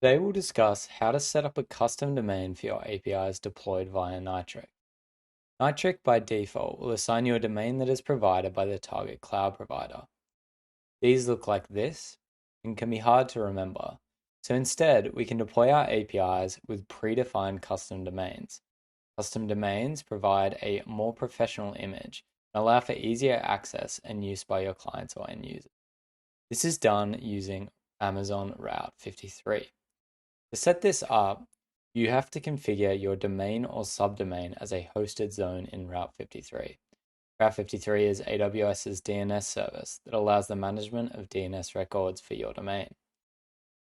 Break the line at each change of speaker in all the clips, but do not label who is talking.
Today we'll discuss how to set up a custom domain for your APIs deployed via Nitric. Nitric by default will assign you a domain that is provided by the target cloud provider. These look like this and can be hard to remember. So instead, we can deploy our APIs with predefined custom domains. Custom domains provide a more professional image and allow for easier access and use by your clients or end users. This is done using Amazon Route 53. To set this up, you have to configure your domain or subdomain as a hosted zone in Route 53. Route 53 is AWS's DNS service that allows the management of DNS records for your domain.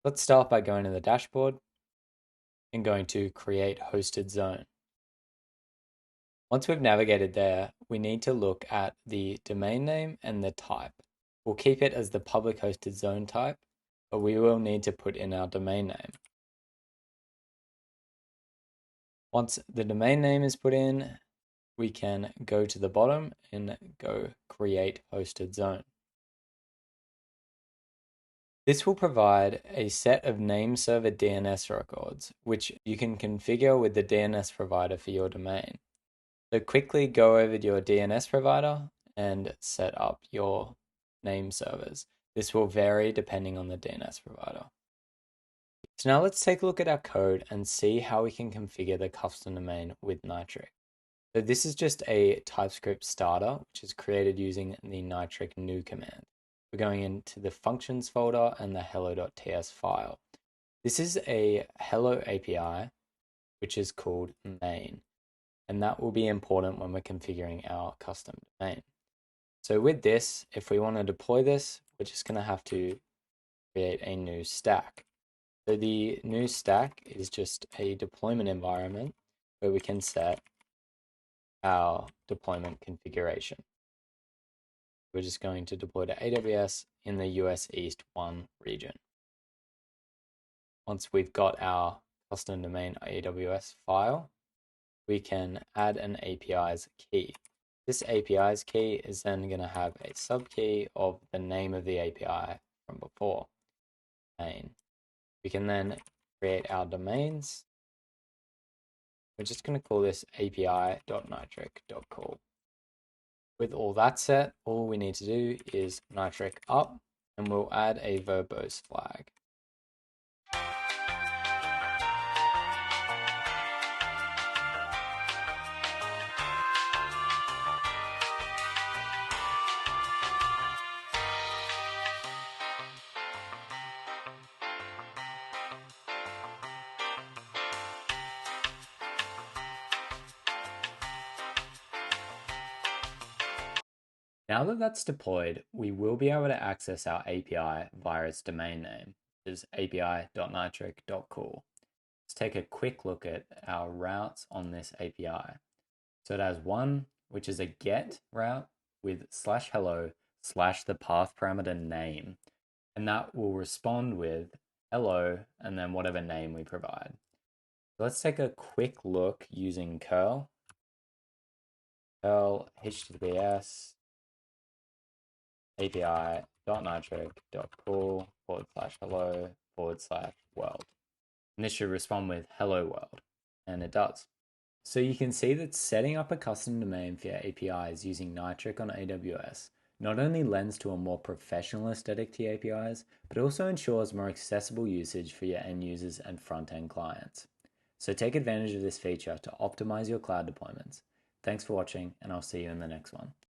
Let's start by going to the dashboard and going to Create Hosted Zone. Once we've navigated there, we need to look at the domain name and the type. We'll keep it as the public hosted zone type, but we will need to put in our domain name. Once the domain name is put in, we can go to the bottom and go create hosted zone. This will provide a set of name server DNS records, which you can configure with the DNS provider for your domain. So quickly go over to your DNS provider and set up your name servers. This will vary depending on the DNS provider. So now let's take a look at our code and see how we can configure the custom domain with Nitric. So this is just a TypeScript starter, which is created using the Nitric new command. We're going into the functions folder and the hello.ts file. This is a hello API, which is called main, and that will be important when we're configuring our custom domain. So with this, if we want to deploy this, we're just going to have to create a new stack. So the new stack is just a deployment environment where we can set our deployment configuration. We're just going to deploy to AWS in the US East 1 region. Once we've got our custom domain AWS file, we can add an API's key. This API's key is then going to have a subkey of the name of the API from before, main. We can then create our domains. We're just going to call this api.nitric.call. With all that set, all we need to do is nitric up, and we'll add a verbose flag. Now that that's deployed, we will be able to access our API via its domain name, which is api.nitric.cool. Let's take a quick look at our routes on this API. So it has one, which is a get route with /hello/ the path parameter name, and that will respond with hello and then whatever name we provide. So let's take a quick look using curl https api.nitric.cool/hello/world. And this should respond with hello world, and it does. So you can see that setting up a custom domain for your APIs using Nitric on AWS not only lends to a more professional aesthetic to your APIs, but also ensures more accessible usage for your end users and front-end clients. So take advantage of this feature to optimize your cloud deployments. Thanks for watching, and I'll see you in the next one.